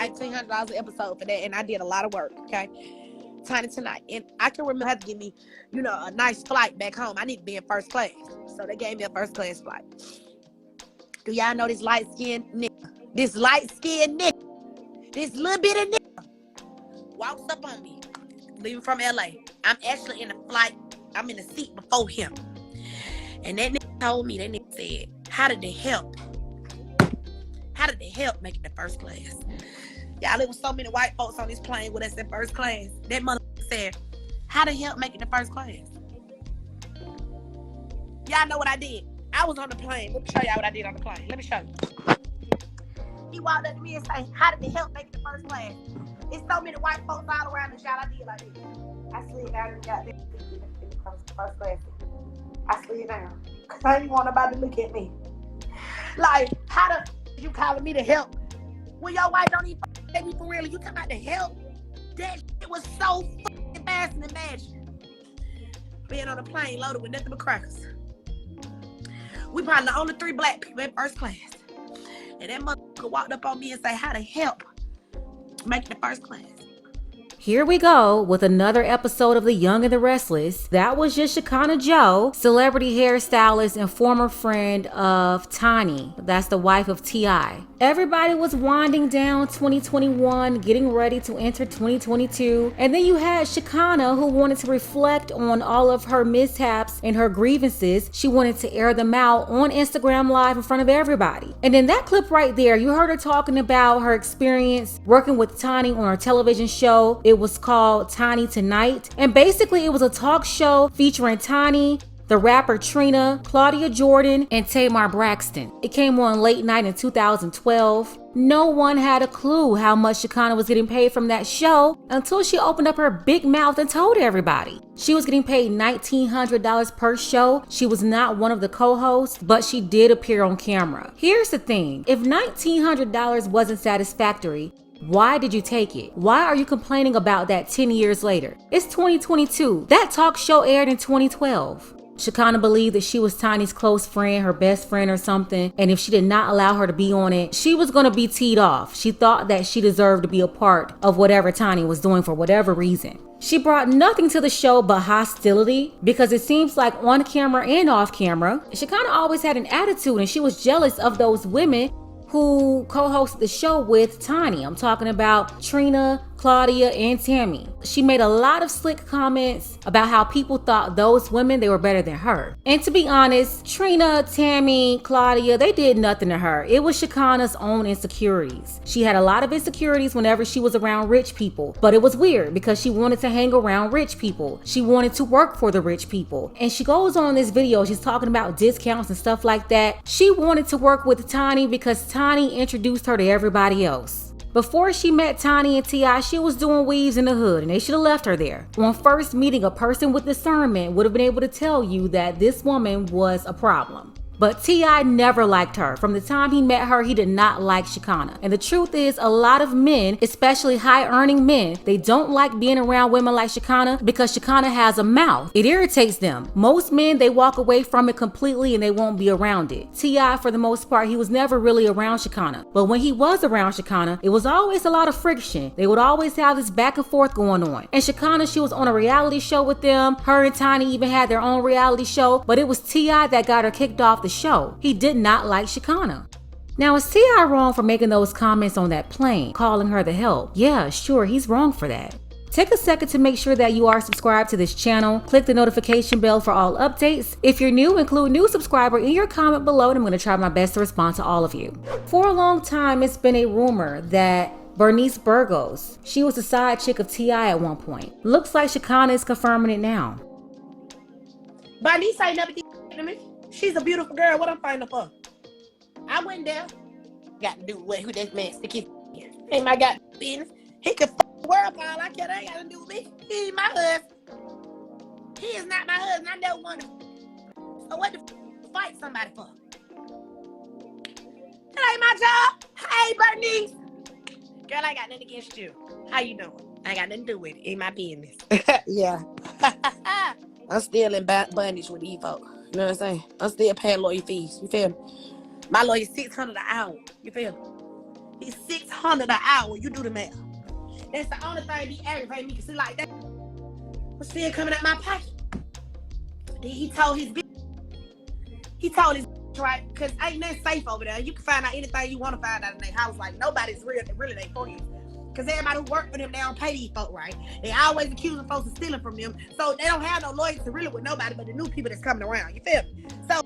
$1,900 an episode for that, and I did a lot of work. Okay, Tiny tonight, and I can remember I had to give me, a nice flight back home. I need to be in first class, so they gave me a first class flight. Do y'all know this light skinned nigga? This light skinned nigga, this little bit of nigga, walks up on me, leaving from LA. I'm actually in the flight. I'm in the seat before him, and that nigga told me. That nigga said, "How did they help? How did they help make it to first class?" Y'all, there was so many white folks on this plane with us in first class. That motherfucker said, "How did help make it to first class?" Y'all know what I did? I was on the plane. Let me show y'all what I did on the plane. Let me show you. He walked up to me and said, "How did they help make it to first class?" It's so many white folks all around us, y'all. I did like this. I slid down and got there. First class. I slid down. Because I didn't want nobody to look at me. Like, how the you calling me to help? When your wife don't even let me for real, you come out to help? That shit was so fucking fast and imagine. Being on a plane loaded with nothing but crackers. We probably the only 3 black people in first class. And that motherfucker walked up on me and said, "How to help make it to first class?" Here we go with another episode of The Young and the Restless. That was just Shekinah Joe, celebrity hairstylist and former friend of Tiny. That's the wife of T.I. Everybody was winding down 2021, getting ready to enter 2022. And then you had Shekinah, who wanted to reflect on all of her mishaps and her grievances. She wanted to air them out on Instagram Live in front of everybody. And in that clip right there, you heard her talking about her experience working with Tiny on her television show. It was called Tiny Tonight. And basically it was a talk show featuring Tiny, the rapper Trina, Claudia Jordan, and Tamar Braxton. It came on late night in 2012. No one had a clue how much Shekinah was getting paid from that show until she opened up her big mouth and told everybody. She was getting paid $1,900 per show. She was not one of the co-hosts, but she did appear on camera. Here's the thing. If $1,900 wasn't satisfactory, why did you take it? Why are you complaining about that 10 years later? It's 2022. That talk show aired in 2012. Shekinah believed that she was Tiny's close friend, her best friend or something, and if she did not allow her to be on it, she was going to be teed off. She thought that she deserved to be a part of whatever Tiny was doing for whatever reason. She brought nothing to the show but hostility, because it seems like on camera and off camera, Shekinah always had an attitude and she was jealous of those women who co-hosted the show with Tiny. I'm talking about Trina, Claudia, and Tammy. She made a lot of slick comments about how people thought those women, they were better than her. And to be honest, Trina, Tammy, Claudia, they did nothing to her. It was Shekinah's own insecurities. She had a lot of insecurities whenever she was around rich people, but it was weird because she wanted to hang around rich people. She wanted to work for the rich people. And she goes on this video, she's talking about discounts and stuff like that. She wanted to work with Tiny because Tiny introduced her to everybody else. Before she met Tiny and T.I., she was doing weaves in the hood, and they should have left her there. On first meeting, a person with discernment would have been able to tell you that this woman was a problem. But T.I. never liked her. From the time he met her, he did not like Shekinah. And the truth is, a lot of men, especially high-earning men, they don't like being around women like Shekinah because Shekinah has a mouth. It irritates them. Most men, they walk away from it completely and they won't be around it. T.I., for the most part, he was never really around Shekinah. But when he was around Shekinah, it was always a lot of friction. They would always have this back and forth going on. And Shekinah, she was on a reality show with them. Her and Tiny even had their own reality show, but it was T.I. that got her kicked off the show. He did not like Shekinah. Now, is T.I. wrong for making those comments on that plane, calling her the help? Yeah, sure, he's wrong for that. Take a second to make sure that you are subscribed to this channel. Click the notification bell for all updates. If you're new, include new subscriber in your comment below, and I'm going to try my best to respond to all of you. For a long time, it's been a rumor that Bernice Burgos, she was a side chick of T.I. at one point. Looks like Shekinah is confirming it now. Bernice ain't never did to me. She's a beautiful girl. What I'm fighting for? I went there. Got to do with who that man stick his ain't my goddamn business. He could fuck the world for all I care. That ain't got to do with me. He ain't my husband. He is not my husband. I never wanted. So what the fight somebody for? That ain't my job. Hey, Bernice. Girl, I ain't got nothing against you. How you doing? I ain't got nothing to do with it. Ain't my business. Yeah. I'm still in bondage with these folks. You know what I'm saying? I'm still paying lawyer fees. You feel me? My lawyer's $600 an hour. You feel me? He's $600 $100 an hour. You do the math. That's the only thing be aggravating me. Cause see, like that was still coming out my pocket. Then he told his bitch, right? Cause ain't nothing safe over there. You can find out anything you want to find out in their house. Like nobody's really their friends. Cause everybody who work for them, they don't pay these folks, right? They always accusing folks of stealing from them. So they don't have no loyalty really with nobody but the new people that's coming around. You feel me? So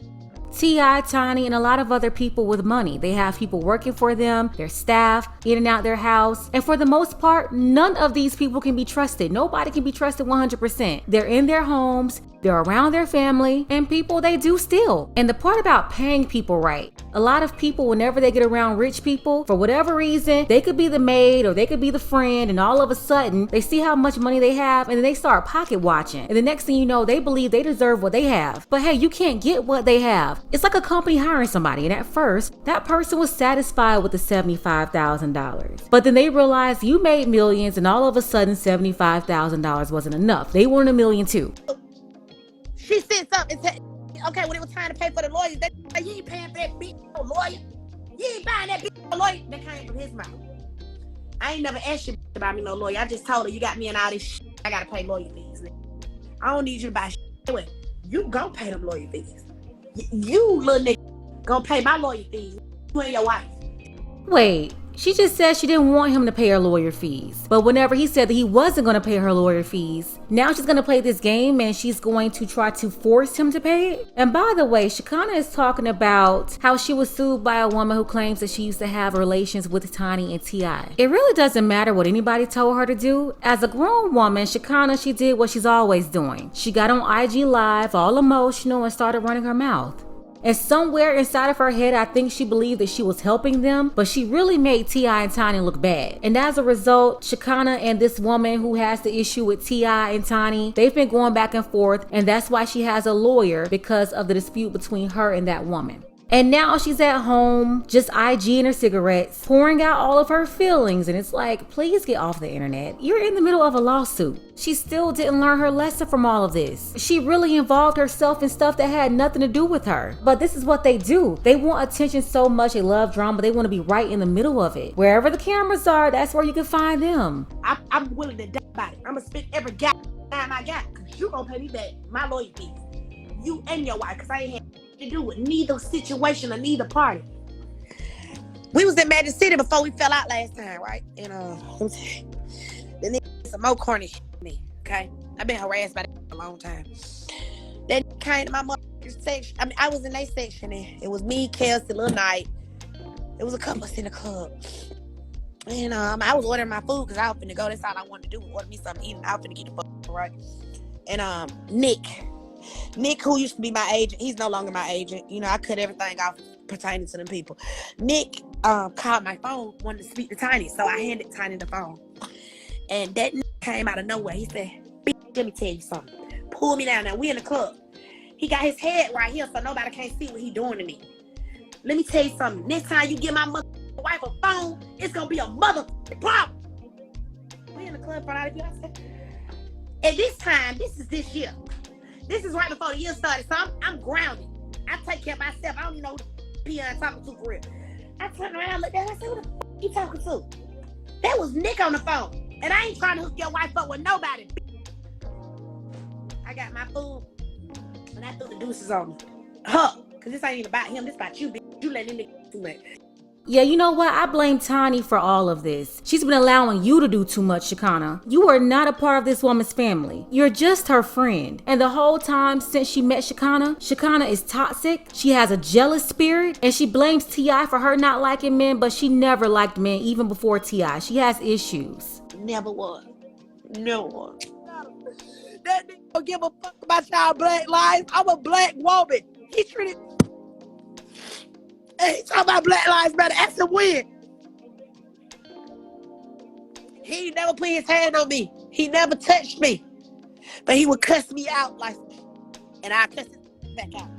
T.I., Tiny, and a lot of other people with money. They have people working for them, their staff, in and out their house. And for the most part, none of these people can be trusted. Nobody can be trusted 100%. They're in their homes, they're around their family, and people they do steal. And the part about paying people right, a lot of people, whenever they get around rich people, for whatever reason, they could be the maid or they could be the friend, and all of a sudden, they see how much money they have, and then they start pocket watching. And the next thing you know, they believe they deserve what they have. But hey, you can't get what they have. It's like a company hiring somebody, and at first, that person was satisfied with the $75,000. But then they realized you made millions, and all of a sudden, $75,000 wasn't enough. They wanted $1 million too. she sent something and said, okay, when it was time to pay for the lawyers, they said, you ain't paying for that bitch no lawyer. You ain't buying that bitch no lawyer. That came from his mouth. I ain't never asked you about me no lawyer. I just told her, you got me in all this shit. I gotta pay lawyer fees. I don't need you to buy shit. Anyway, you gon' pay them lawyer fees. You little nigga gonna pay my lawyer fees. You and your wife. Wait, she just said she didn't want him to pay her lawyer fees. But whenever he said that he wasn't going to pay her lawyer fees, now she's going to play this game and she's going to try to force him to pay it. And by the way, Shekinah is talking about how she was sued by a woman who claims that she used to have relations with Tiny and T.I. It really doesn't matter what anybody told her to do. As a grown woman, Shekinah, she did what she's always doing. She got on IG Live all emotional and started running her mouth. And somewhere inside of her head, I think she believed that she was helping them, but she really made T.I. and Tiny look bad. And as a result, Shekinah and this woman who has the issue with T.I. and Tiny, they've been going back and forth, and that's why she has a lawyer, because of the dispute between her and that woman. And now she's at home, just IGing her cigarettes, pouring out all of her feelings. And it's like, please get off the internet. You're in the middle of a lawsuit. She still didn't learn her lesson from all of this. She really involved herself in stuff that had nothing to do with her. But this is what they do. They want attention so much. They love drama. They want to be right in the middle of it. Wherever the cameras are, that's where you can find them. I'm willing to die about it. I'm going to spend every time I got, because you going to pay me back my lawyer fees. You and your wife, because I ain't had to do with neither situation or neither party. We was in Magic City before we fell out last time, right? And the nigga some more corny shit to me, okay? I've been harassed by that for a long time. That came to my motherfucking section. I mean, I was in their section, and it was me, Kelsey, Lil Knight. It was a couple of us in the club. And I was ordering my food because I was finna go. That's all I wanted to do, order me something to eat, and I was finna get the fuck right. And Nick, who used to be my agent, he's no longer my agent. You know, I cut everything off pertaining to them people. Nick called my phone, wanted to speak to Tiny, so I handed Tiny the phone. And that came out of nowhere. He said, let me tell you something. Pull me down. Now, we in the club. He got his head right here so nobody can't see what he doing to me. Let me tell you something. Next time you give my wife a phone, it's going to be a motherfucking problem. We in the club for all of you. I said, and this time, this is this year. This is right before the year started, so I'm grounded. I take care of myself. I don't even know who the I'm talking to for real. I turned around, looked at her, I said, who the f*** you talking to? That was Nick on the phone. And I ain't trying to hook your wife up with nobody. I got my food, and I threw the deuces on her. Because this ain't even about him, this about you, bitch. You let him nigga too much. Yeah, you know what? I blame Tiny for all of this. She's been allowing you to do too much, Shekinah. You are not a part of this woman's family. You're just her friend. And the whole time since she met Shekinah is toxic. She has a jealous spirit. And she blames T.I. for her not liking men, but she never liked men even before T.I. She has issues. Never was. No one. That nigga don't give a fuck about y'all black lives. I'm a black woman. He treated... Hey, talk about Black Lives Matter. Ask him when. He never put his hand on me. He never touched me. But he would cuss me out like, and I cuss him back out.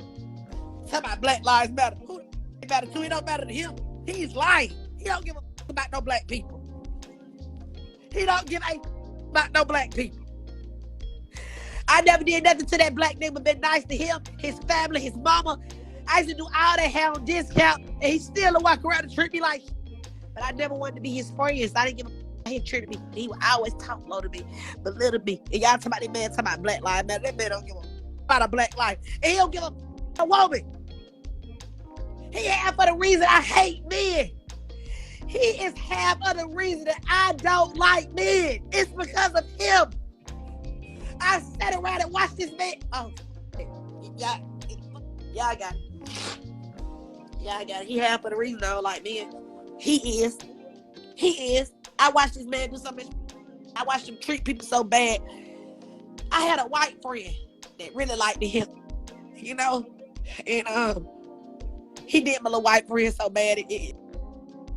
Talk about Black Lives Matter. Who it matter to? It don't matter to him. He's lying. He don't give a fuck about no black people. He don't give a fuck about no black people. I never did nothing to that black nigga but been nice to him, his family, his mama. I used to do all that hair on discount, and he still walk around and treat me like shit. But I never wanted to be his friend. So I didn't give a he treated me. He would always talk low to me, belittle me. And y'all talking about that man, talking about Black Lives Matter. That man don't give a about a black life. And he don't give a woman. He half of the reason I hate men. He is half of the reason that I don't like men. It's because of him. I sat around and watched this man. Oh, y'all got it. Y'all got it. He half of the reason I don't like men. He is. I watched this man do something. I watched him treat people so bad. I had a white friend that really liked him, you know, and he did my little white friend so bad.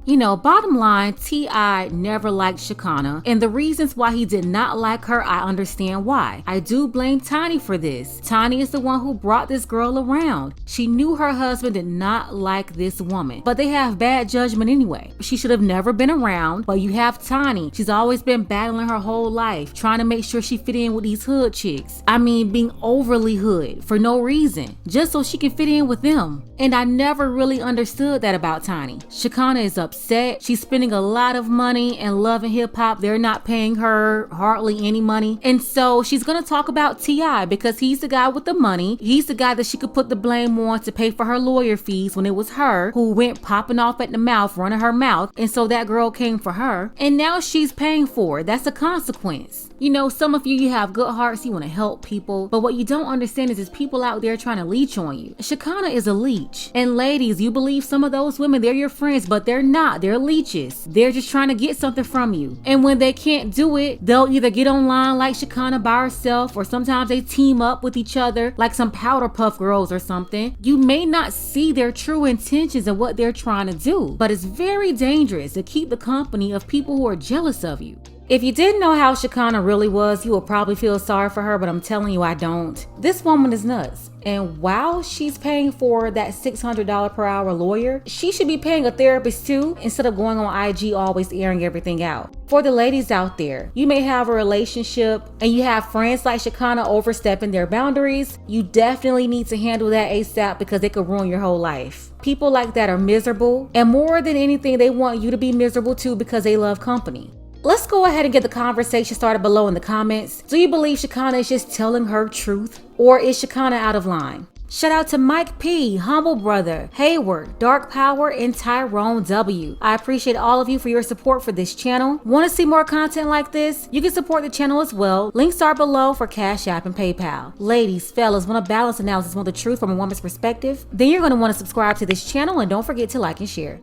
You know, bottom line, T.I. never liked Shekinah, and the reasons why he did not like her, I understand why. I do blame Tiny for this. Tiny is the one who brought this girl around. She knew her husband did not like this woman, but they have bad judgment anyway. She should have never been around, but you have Tiny. She's always been battling her whole life, trying to make sure she fit in with these hood chicks. I mean, being overly hood for no reason, just so she can fit in with them. And I never really understood that about Tiny. Shekinah is upset. She's spending a lot of money and Love and Hip Hop. They're not paying her hardly any money. And so she's gonna talk about T.I. because he's the guy with the money. He's the guy that she could put the blame on to pay for her lawyer fees when it was her who went popping off at the mouth, running her mouth. And so that girl came for her. And now she's paying for it. That's a consequence. You know, some of you have good hearts, you want to help people, but what you don't understand is there's people out there trying to leech on you. Shekinah is a leech. And ladies, you believe some of those women, they're your friends, but they're not. They're leeches. They're just trying to get something from you. And when they can't do it, they'll either get online like Shekinah by herself, or sometimes they team up with each other like some powder puff girls or something. You may not see their true intentions and what they're trying to do, but it's very dangerous to keep the company of people who are jealous of you. If you didn't know how Shekinah really was, you would probably feel sorry for her, but I'm telling you, I don't. This woman is nuts. And while she's paying for that $600 per hour lawyer, she should be paying a therapist too, instead of going on IG always airing everything out. For the ladies out there, you may have a relationship and you have friends like Shekinah overstepping their boundaries. You definitely need to handle that ASAP because it could ruin your whole life. People like that are miserable, and more than anything, they want you to be miserable too because they love company. Let's go ahead and get the conversation started below in the comments. Do you believe Shekinah is just telling her truth, or is Shekinah out of line? Shout out to Mike P, Humble Brother, Hayward, Dark Power, and Tyrone W. I appreciate all of you for your support for this channel. Want to see more content like this? You can support the channel as well. Links are below for Cash App and PayPal. Ladies, fellas, want a balanced analysis, want the truth from a woman's perspective? Then you're going to want to subscribe to this channel, and don't forget to like and share.